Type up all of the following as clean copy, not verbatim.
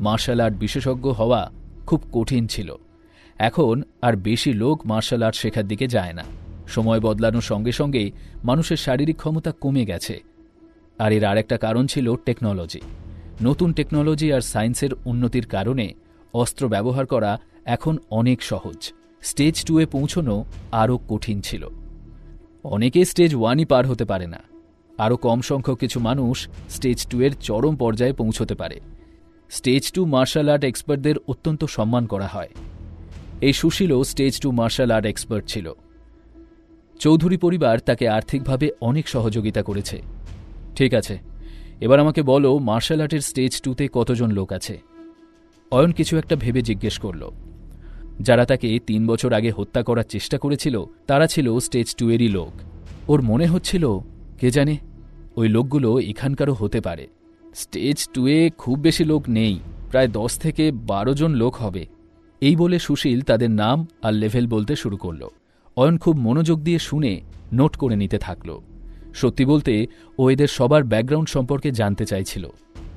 Martial art বিশেষজ্ঞ হওয়া খুব কঠিন ছিল। এখন আর বেশি লোক মার্শাল আর্ট শেখার দিকে যায় না। সময় বদলানোর সঙ্গে সঙ্গে মানুষের শারীরিক ক্ষমতা কমে গেছে। আর এর আরেকটা কারণ ছিল টেকনোলজি। নতুন টেকনোলজি আর সায়েন্সের উন্নতির কারণে অস্ত্র ব্যবহার করা এখন অনেক সহজ। স্টেজ 2-এ পৌঁছনো আরও কঠিন ছিল। অনেকে স্টেজ 1-ই পার হতে পারে না। আরও কম সংখ্যক কিছু মানুষ স্টেজ 2-এর চরম পর্যায়ে পৌঁছতে পারে। স্টেজ 2 মার্শাল আর্ট এক্সপার্টদের অত্যন্ত সম্মান করা হয়। এই সুশীলও স্টেজ 2 মার্শাল আর্ট এক্সপার্ট ছিল। চৌধুরী পরিবার তাকে আর্থিকভাবে অনেক সহযোগিতা করেছে। ঠিক আছে, এবার আমাকে বলো, মার্শাল আর্টের স্টেজ 2-তে কতজন লোক আছে? অয়ন কিছু একটা ভেবে জিজ্ঞেস করল। যারা তাকে 3 বছর আগে হত্যা করার চেষ্টা করেছিল তারা ছিল স্টেজ 2-এরই লোক। ওর মনে হচ্ছিল, কে জানে, ওই লোকগুলো এখানকারও হতে পারে। স্টেজ 2-এ খুব বেশি লোক নেই, প্রায় 10 থেকে 12 জন লোক হবে। এই বলে সুশীল তাদের নাম আর লেভেল বলতে শুরু করল। অয়ন খুব মনোযোগ দিয়ে শুনে নোট করে নিতে থাকল। সত্যি বলতে ও এদের সবার ব্যাকগ্রাউন্ড সম্পর্কে জানতে চাইছিল।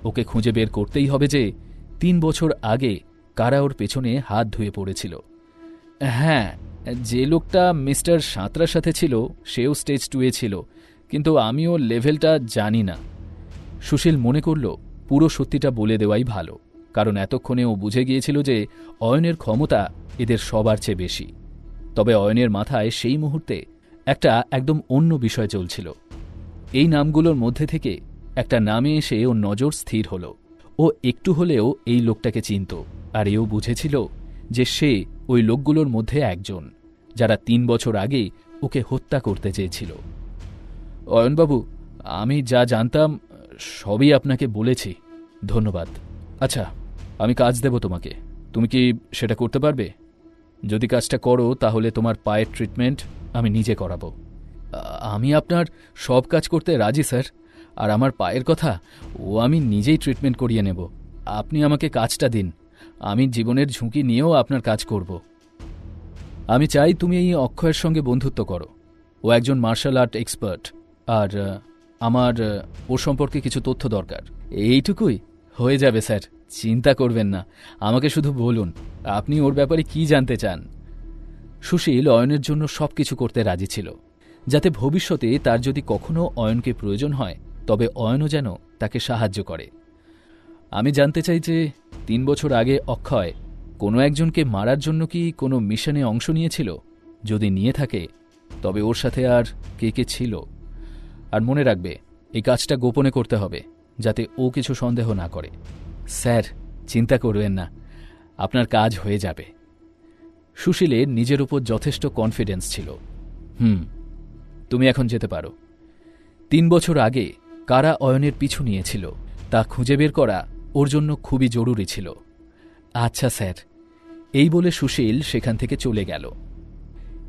ওকে খুঁজে বের করতেই হবে যে 3 বছর আগে কারা ওর পেছনে হাত ধুয়ে পড়েছিল। হ্যাঁ, যে লোকটা মিস্টার সাঁতরার সাথে ছিল সেও স্টেজ 2-এ ছিল, কিন্তু আমি ওর লেভেলটা জানি না। সুশীল মনে করল পুরো সত্যিটা বলে দেওয়াই ভালো, কারণ এতক্ষণে ও বুঝে গিয়েছিল যে অয়নের ক্ষমতা এদের সবার চেয়ে বেশি। তবে অয়নের মাথায় সেই মুহূর্তে একটা একদম অন্য বিষয় চলছিল। এই নামগুলোর মধ্যে থেকে একটা নামে এসে ওর নজর স্থির হল। ও একটু হলেও এই লোকটাকে চিনত, আর এও বুঝেছিল যে সে ওই লোকগুলোর মধ্যে একজন, যারা 3 বছর আগে ওকে হত্যা করতে চেয়েছিল। অয়নবাবু, আমি যা জানতাম সবই আপনাকে বলেছি, ধন্যবাদ। আচ্ছা, আমি কাজ দেব তোমাকে, তুমি কি সেটা করতে পারবে? যদি কাজটা করো তাহলে তোমার পায়ের ট্রিটমেন্ট আমি নিজে করাবো। আমি আপনার সব কাজ করতে রাজি স্যার, আর আমার পায়ের কথা আমি নিজেই ট্রিটমেন্ট করিয়ে নেব। আপনি আমাকে কাজটা দিন, আমি জীবনের ঝুঁকি নিয়েও আপনার কাজ করব। আমি চাই তুমি এই অক্ষয়ের সঙ্গে বন্ধুত্ব করো। ও একজন মার্শাল আর্ট এক্সপার্ট, আর আমার ওর সম্পর্কে কিছু তথ্য দরকার। এইটুকুই হয়ে যাবে স্যার, চিন্তা করবেন না। আমাকে শুধু বলুন আপনি ওর ব্যাপারে কি জানতে চান। সুশীল অয়নের জন্য সবকিছু করতে রাজি ছিল, যাতে ভবিষ্যতে তার যদি কখনো অয়নকে প্রয়োজন হয় তবে অয়নও যেন তাকে সাহায্য করে। আমি জানতে চাই যে 3 বছর আগে অক্ষয় কোনো একজনকে মারার জন্য কি কোনো মিশনে অংশ নিয়েছিল? যদি নিয়ে থাকে তবে ওর সাথে আর কে কে ছিল। আর মনে রাখবে, এই কাজটা গোপনে করতে হবে, যাতে ও কিছু সন্দেহ না করে। স্যার, চিন্তা করবেন না, আপনার কাজ হয়ে যাবে। সুশীলের নিজের উপর যথেষ্ট কনফিডেন্স ছিল। তুমি এখন যেতে পারো। 3 বছর আগে কারা অয়নের পিছু নিয়েছিল তা খুঁজে বের করা ওর জন্য খুবই জরুরি ছিল। আচ্ছা স্যার, এই বলে সুশীল সেখান থেকে চলে গেল।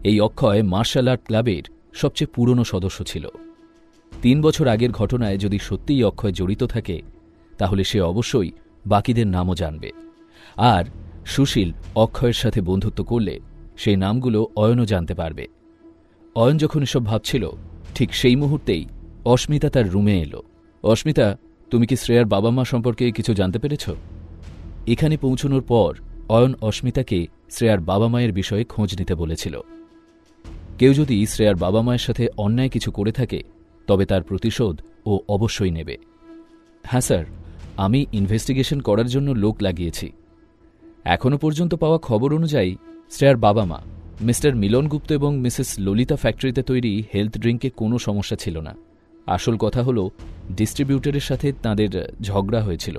এই অক্ষয় মার্শাল আর্ট ক্লাবের সবচেয়ে পুরনো সদস্য ছিল। 3 বছর আগের ঘটনায় যদি সত্যিই অক্ষয় জড়িত থাকে তাহলে সে অবশ্যই বাকিদের নামও জানবে। আর সুশীল অক্ষয়ের সাথে বন্ধুত্ব করলে সেই নামগুলো অয়নও জানতে পারবে। অয়ন যখন এসব ভাবছিল ঠিক সেই মুহূর্তেই অস্মিতা তার রুমে এলো। অস্মিতা, তুমি কি শ্রেয়ার বাবা মা সম্পর্কে কিছু জানতে পেরেছ? এখানে পৌঁছানোর পর অয়ন অস্মিতাকে শ্রেয়ার বাবা মায়ের বিষয়ে খোঁজ নিতে বলেছিল। কেউ যদি শ্রেয়ার বাবা মায়ের সাথে অন্যায় কিছু করে থাকে তবে তার প্রতিশোধ ও অবশ্যই নেবে। হ্যাঁ স্যার, আমি ইনভেস্টিগেশন করার জন্য লোক লাগিয়েছি। এখনও পর্যন্ত পাওয়া খবর অনুযায়ী শ্রেয়ার বাবা মা মিস্টার মিলন গুপ্ত এবং মিসেস ললিতা ফ্যাক্টরিতে তৈরি হেলথ ড্রিঙ্কে কোনো সমস্যা ছিল না। আসল কথা হল ডিস্ট্রিবিউটরের সাথে তাঁদের ঝগড়া হয়েছিল,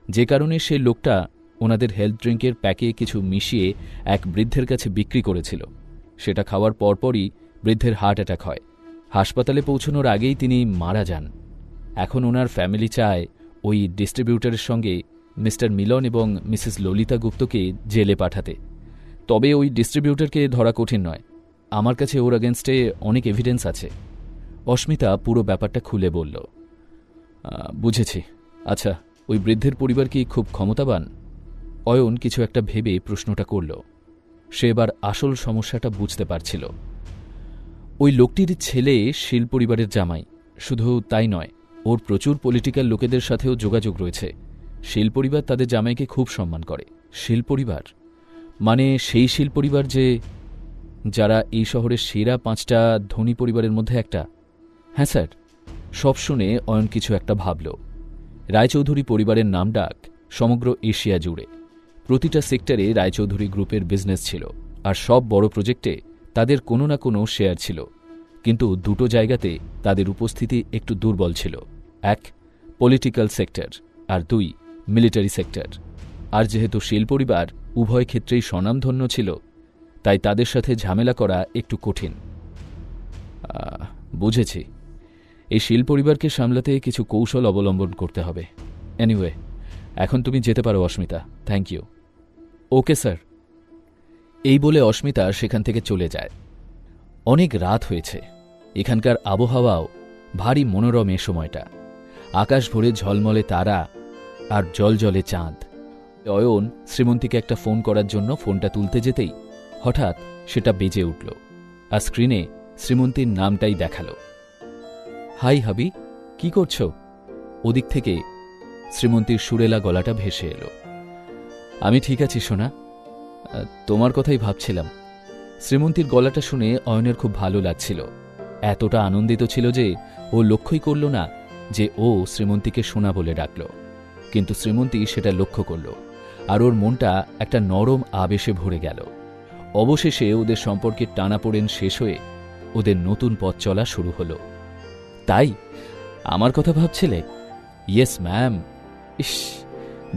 যে কারণে সে লোকটা ওনাদের হেলথ ড্রিঙ্কের প্যাকে কিছু মিশিয়ে এক বৃদ্ধের কাছে বিক্রি করেছিল। সেটা খাওয়ার পরপরই বৃদ্ধের হার্ট অ্যাটাক হয়। হাসপাতালে পৌঁছানোর আগেই তিনি মারা যান। এখন ওনার ফ্যামিলি চায় ওই ডিস্ট্রিবিউটরের সঙ্গে মিস্টার মিলন এবং মিসেস ললিতা গুপ্তকে জেলে পাঠাতে। তবে ওই ডিস্ট্রিবিউটরকে ধরা কঠিন নয়, আমার কাছে ওর এগেনস্টে অনেক এভিডেন্স আছে। অস্মিতা পুরো ব্যাপারটা খুলে বলল। বুঝেছি। আচ্ছা, ওই বৃদ্ধের পরিবার কি খুব ক্ষমতাবান? অয়ন কিছু একটা ভেবে প্রশ্নটা করল। সে এবার আসল সমস্যাটা বুঝতে পারছিল। ওই লোকটির ছেলে শীল পরিবারের জামাই। শুধু তাই নয়, ওর প্রচুর পলিটিক্যাল লোকেদের সাথেও যোগাযোগ রয়েছে। শীল পরিবার তাদের জামাইকে খুব সম্মান করে। শীল পরিবার মানে সেই শীল পরিবার যারা এই শহরের সেরা 5টা ধনী পরিবারের মধ্যে একটা? হ্যাঁ স্যার। সব শুনে অয়ন কিছু একটা ভাবল। রায়চৌধুরী পরিবারের নামডাক সমগ্র এশিয়া জুড়ে। প্রতিটা সেক্টরে রায়চৌধুরী গ্রুপের বিজনেস ছিল, আর সব বড় প্রজেক্টে তাদের কোনো না কোনো শেয়ার ছিল। কিন্তু দুটো জায়গাতে তাদের উপস্থিতি একটু দুর্বল ছিল। 1, পলিটিক্যাল সেক্টর, আর 2, মিলিটারি সেক্টর। আর যেহেতু শীল পরিবার উভয় ক্ষেত্রেই স্বনামধন্য ছিল, তাই তাদের সাথে ঝামেলা করা একটু কঠিন। বুঝেছি। এই শীল পরিবারকে সামলাতে কিছু কৌশল অবলম্বন করতে হবে। এনিওয়ে, এখন তুমি যেতে পারো Asmita. Thank you. Okay sir. এই বলে অস্মিতা সেখান থেকে চলে যায়। অনেক রাত হয়েছে। এখানকার আবহাওয়াও ভারী মনোরম এ সময়টা। আকাশ ভরে ঝলমলে তারা আর জলজলে চাঁদ। অয়ন শ্রীমন্তীকে একটা ফোন করার জন্য ফোনটা তুলতে যেতেই হঠাৎ সেটা বেজে উঠল, আর স্ক্রিনে শ্রীমন্তীর নামটাই দেখাল। হাই হাবি, কি করছো? ওদিক থেকে শ্রীমন্তীর সুরেলা গলাটা ভেসে এলো। আমি ঠিক আছি সোনা, তোমার কথাই ভাবছিলাম। শ্রীমন্তীর গলাটা শুনে অয়নের খুব ভালো লাগছিল। এতটা আনন্দিত ছিল যে ও লক্ষ্যই করল না যে ও শ্রীমন্তীকে সোনা বলে ডাকল। কিন্তু শ্রীমন্তী সেটা লক্ষ্য করল, আর ওর মনটা একটা নরম আবেশে ভরে গেল। অবশেষে ওদের সম্পর্কের টানাপোড়েন শেষ হয়ে ওদের নতুন পথ চলা শুরু হল। তাই আমার কথা ভাবছিলে? Yes ma'am. ইস,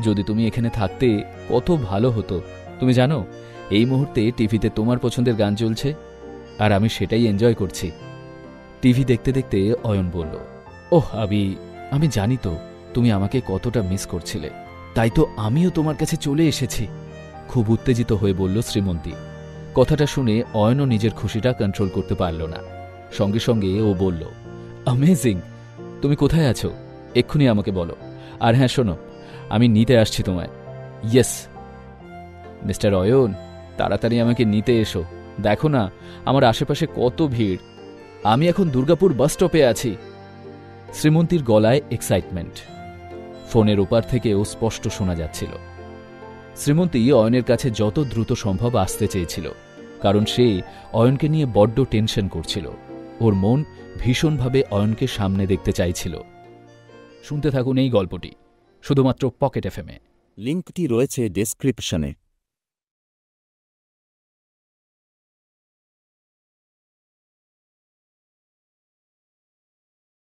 যদি তুমি এখানে থাকতে কত ভালো হতো। তুমি জানো, এই মুহূর্তে টিভিতে তোমার পছন্দের গান চলছে, আর আমি সেটাই এনজয় করছি। টিভি দেখতে দেখতে অয়ন বলল, ওহ আমি জানি তো তুমি আমাকে কতটা মিস করছিলে, তাই তো আমিও তোমার কাছে চলে এসেছি। খুব উত্তেজিত হয়ে বলল শ্রীমন্তী। কথাটা শুনে অয়নও নিজের খুশিটা কন্ট্রোল করতে পারল না। সঙ্গে সঙ্গে ও বলল, অ্যামেজিং। তুমি কোথায় আছো? এক্ষুনি আমাকে বলো। আর হ্যাঁ শোনো, আমি নিতে আসছি তোমায়। ইয়েস মিস্টার অয়ন, তাড়াতাড়ি আমাকে নিতে এসো। দেখো না আমার আশেপাশে কত ভিড়। আমি এখন দুর্গাপুর বাস স্টপে আছি। শ্রীমন্তীর গলায় এক্সাইটমেন্ট ফোনের ওপার থেকেও স্পষ্ট শোনা যাচ্ছিল। শ্রীমন্তী অয়নের কাছে যত দ্রুত সম্ভব আসতে চেয়েছিল, কারণ সে অয়নকে নিয়ে বড্ড টেনশন করছিল। ওর মন ভীষণভাবে অয়নকে সামনে দেখতে চাইছিল। শুনতে থাকুন এই গল্পটি শুধুমাত্র পকেট এফএমে। লিঙ্কটি রয়েছে ডেসক্রিপশনে।